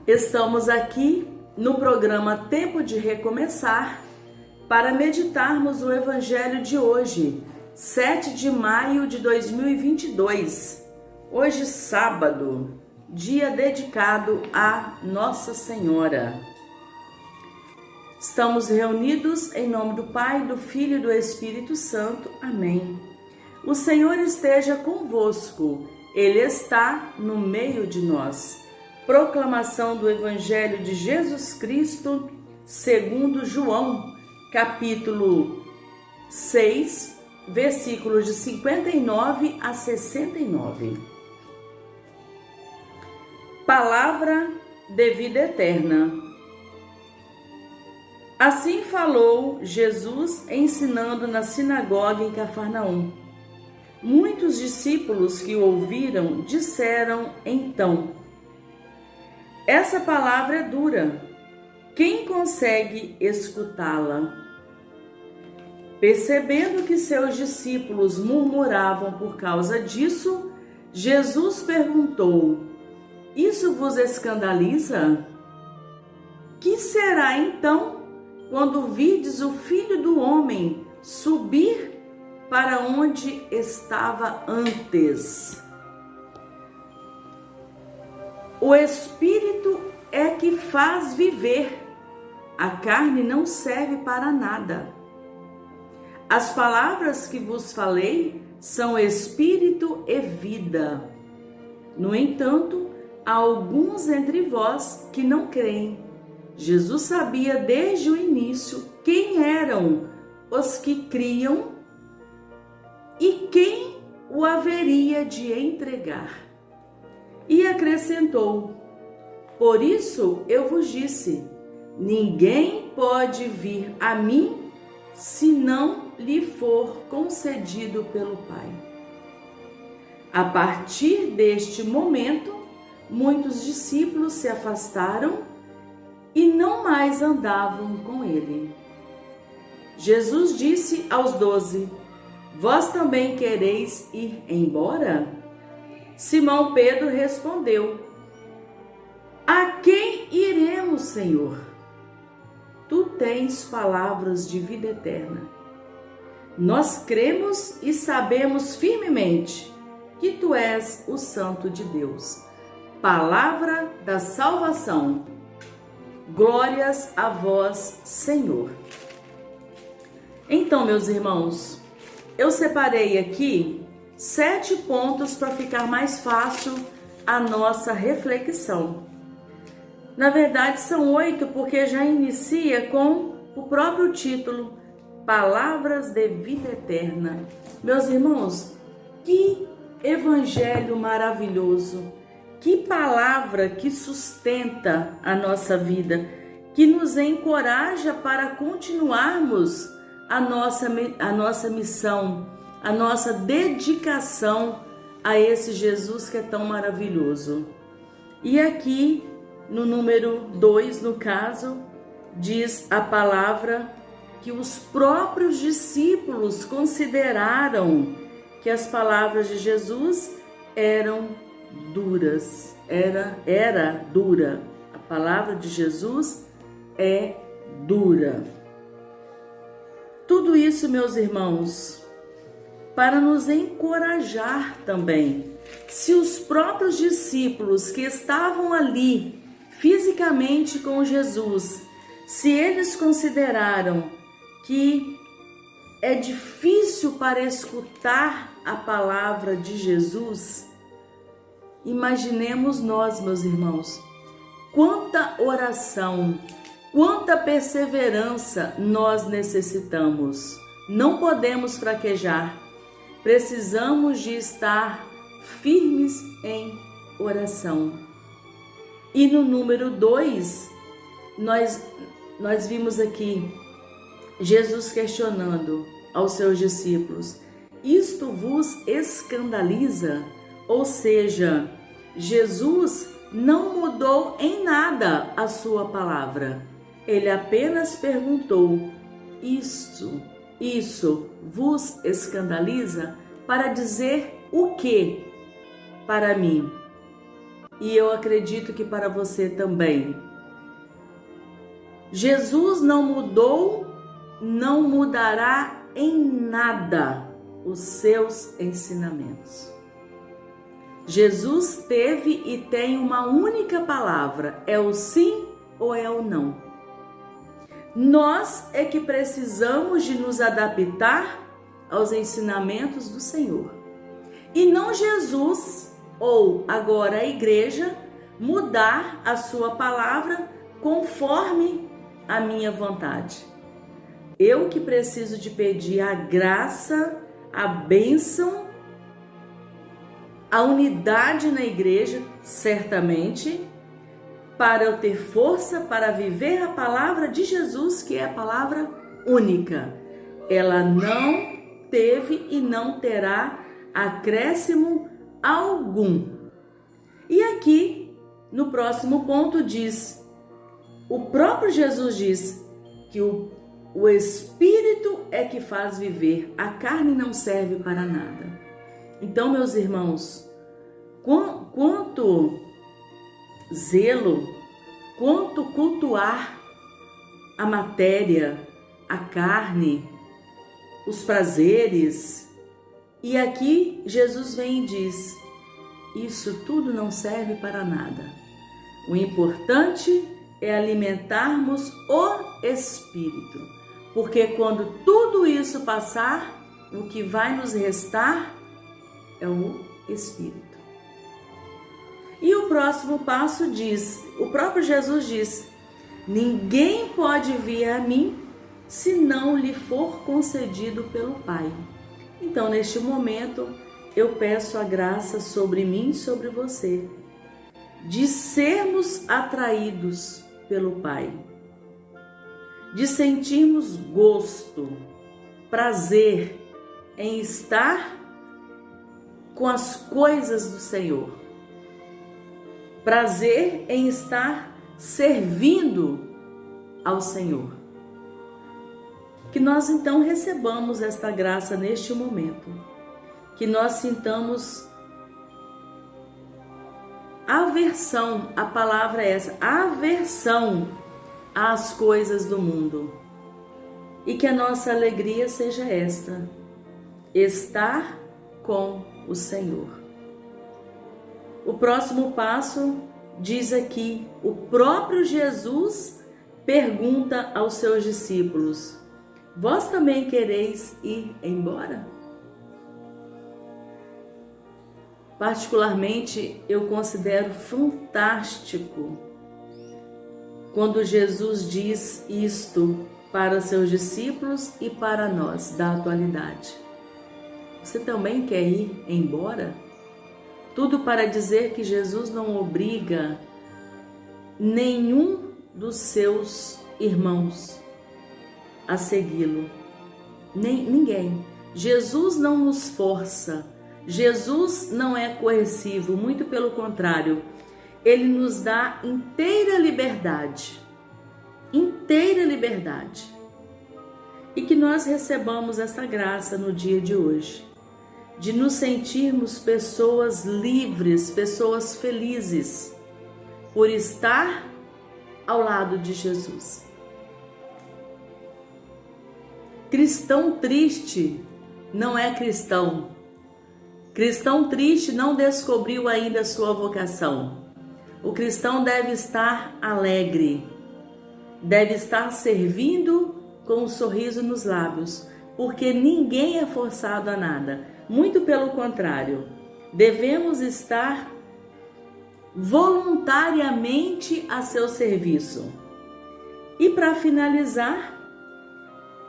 Estamos aqui no programa Tempo de Recomeçar para meditarmos o Evangelho de hoje, 7 de maio de 2022. Hoje, sábado, dia dedicado a Nossa Senhora. Estamos reunidos em nome do Pai, do Filho e do Espírito Santo. Amém. O Senhor esteja convosco, Ele está no meio de nós. Proclamação do Evangelho de Jesus Cristo, segundo João, capítulo 6, versículos de 59 a 69. Palavra de vida eterna. Assim falou Jesus ensinando na sinagoga em Cafarnaum. Muitos discípulos que o ouviram disseram então: essa palavra é dura, quem consegue escutá-la? Percebendo que seus discípulos murmuravam por causa disso, Jesus perguntou: isso vos escandaliza? Que será então quando virdes o Filho do Homem subir para onde estava antes? O Espírito é que faz viver, a carne não serve para nada. As palavras que vos falei são Espírito e vida. No entanto, há alguns entre vós que não creem. Jesus sabia desde o início quem eram os que criam e quem o haveria de entregar. E acrescentou: por isso eu vos disse, ninguém pode vir a mim se não lhe for concedido pelo Pai. A partir deste momento, muitos discípulos se afastaram e não mais andavam com ele. Jesus disse aos 12: vós também quereis ir embora? Simão Pedro respondeu: a quem iremos, Senhor? Tu tens palavras de vida eterna. Nós cremos e sabemos firmemente que tu és o Santo de Deus. Palavra da salvação. Glórias a vós, Senhor. Então, meus irmãos, eu separei aqui 7 pontos para ficar mais fácil a nossa reflexão. Na verdade, são 8, porque já inicia com o próprio título, Palavras de Vida Eterna. Meus irmãos, que evangelho maravilhoso, que palavra que sustenta a nossa vida, que nos encoraja para continuarmos a nossa missão, a nossa dedicação a esse Jesus que é tão maravilhoso. E aqui, no número 2, no caso, diz a palavra que os próprios discípulos consideraram que as palavras de Jesus eram duras. Era dura. A palavra de Jesus é dura. Tudo isso, meus irmãos, para nos encorajar também. Se os próprios discípulos que estavam ali fisicamente com Jesus, se eles consideraram que é difícil para escutar a palavra de Jesus, imaginemos nós, meus irmãos, quanta oração, quanta perseverança nós necessitamos. Não podemos fraquejar. Precisamos de estar firmes em oração. E no número 2, nós vimos aqui Jesus questionando aos seus discípulos: isto vos escandaliza? Ou seja, Jesus não mudou em nada a sua palavra. Ele apenas perguntou: isso vos escandaliza? Para dizer o que para mim? e eu acredito que para você também. Jesus não mudou, não mudará em nada os seus ensinamentos. Jesus teve e tem uma única palavra, é o sim ou é o não. Nós é que precisamos de nos adaptar aos ensinamentos do Senhor. E não Jesus, ou agora a igreja, mudar a sua palavra conforme a minha vontade. Eu que preciso de pedir a graça, a bênção, a unidade na igreja, certamente, para eu ter força para viver a palavra de Jesus, que é a palavra única. Ela não teve e não terá acréscimo algum. E aqui, no próximo ponto, o próprio Jesus diz que o Espírito é que faz viver, a carne não serve para nada. Então, meus irmãos, quanto zelo, quanto cultuar a matéria, a carne, os prazeres. E aqui Jesus vem e diz: isso tudo não serve para nada. O importante é alimentarmos o Espírito, porque quando tudo isso passar, o que vai nos restar é o Espírito. E o próximo passo o próprio Jesus diz: ninguém pode vir a mim se não lhe for concedido pelo Pai. Então, neste momento, eu peço a graça sobre mim e sobre você, de sermos atraídos pelo Pai, de sentirmos gosto, prazer em estar com as coisas do Senhor, prazer em estar servindo ao Senhor. Que nós então recebamos esta graça neste momento, que nós sintamos aversão, a palavra é essa, aversão às coisas do mundo, e que a nossa alegria seja esta, estar com o Senhor. O próximo passo diz aqui, o próprio Jesus pergunta aos seus discípulos: vós também quereis ir embora? Particularmente, eu considero fantástico quando Jesus diz isto para seus discípulos e para nós da atualidade. Você também quer ir embora? Tudo para dizer que Jesus não obriga nenhum dos seus irmãos a segui-lo. Ninguém. Jesus não nos força. Jesus não é coercivo, muito pelo contrário. Ele nos dá inteira liberdade. Inteira liberdade. E que nós recebamos essa graça no dia de hoje, de nos sentirmos pessoas livres, pessoas felizes, por estar ao lado de Jesus. Cristão triste não é cristão. Cristão triste não descobriu ainda a sua vocação. O cristão deve estar alegre, deve estar servindo com um sorriso nos lábios, porque ninguém é forçado a nada. Muito pelo contrário, devemos estar voluntariamente a seu serviço. E para finalizar,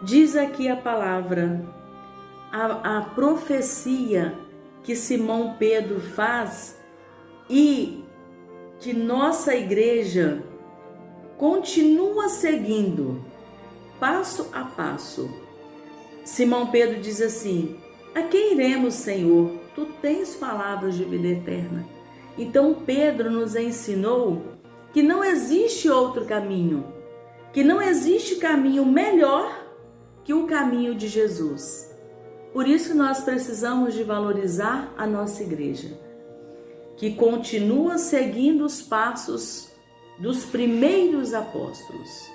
diz aqui a palavra, a profecia que Simão Pedro faz e que nossa igreja continua seguindo passo a passo. Simão Pedro diz assim: a quem iremos, Senhor? Tu tens palavras de vida eterna. Então Pedro nos ensinou que não existe outro caminho, que não existe caminho melhor que o caminho de Jesus. Por isso nós precisamos de valorizar a nossa igreja, que continua seguindo os passos dos primeiros apóstolos.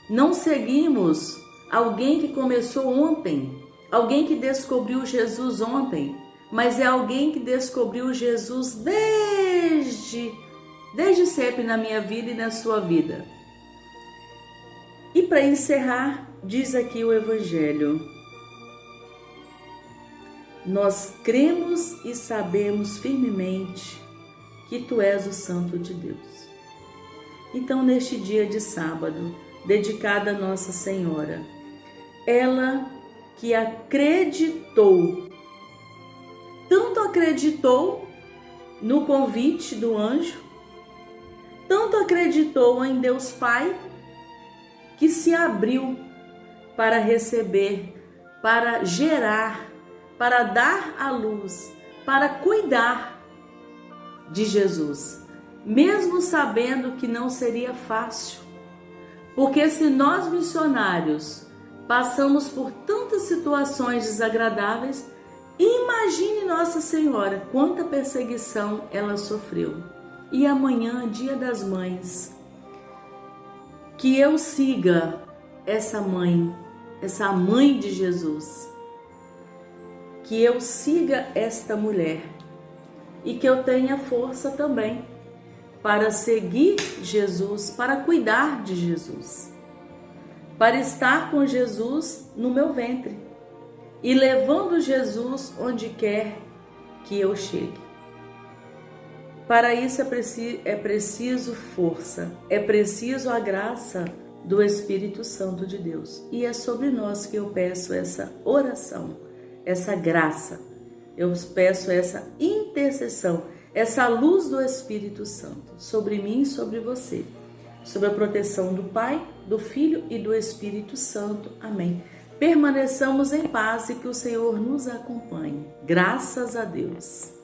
Não seguimos alguém que começou ontem, alguém que descobriu Jesus ontem, mas é alguém que descobriu Jesus desde sempre na minha vida e na sua vida. E para encerrar, diz aqui o Evangelho: nós cremos e sabemos firmemente que Tu és o Santo de Deus. Então, neste dia de sábado, dedicado a Nossa Senhora, ela que acreditou, tanto acreditou no convite do anjo, tanto acreditou em Deus Pai, que se abriu para receber, para gerar, para dar à luz, para cuidar de Jesus, mesmo sabendo que não seria fácil. Porque se nós missionários passamos por tantas situações desagradáveis, imagine Nossa Senhora quanta perseguição ela sofreu. E amanhã, Dia das Mães, que eu siga essa mãe de Jesus, que eu siga esta mulher e que eu tenha força também para seguir Jesus, para cuidar de Jesus, para estar com Jesus no meu ventre e levando Jesus onde quer que eu chegue. Para isso é preciso força, é preciso a graça do Espírito Santo de Deus. E é sobre nós que eu peço essa oração, essa graça. Eu peço essa intercessão, essa luz do Espírito Santo sobre mim e sobre você. Sob a proteção do Pai, do Filho e do Espírito Santo. Amém. Permaneçamos em paz e que o Senhor nos acompanhe. Graças a Deus.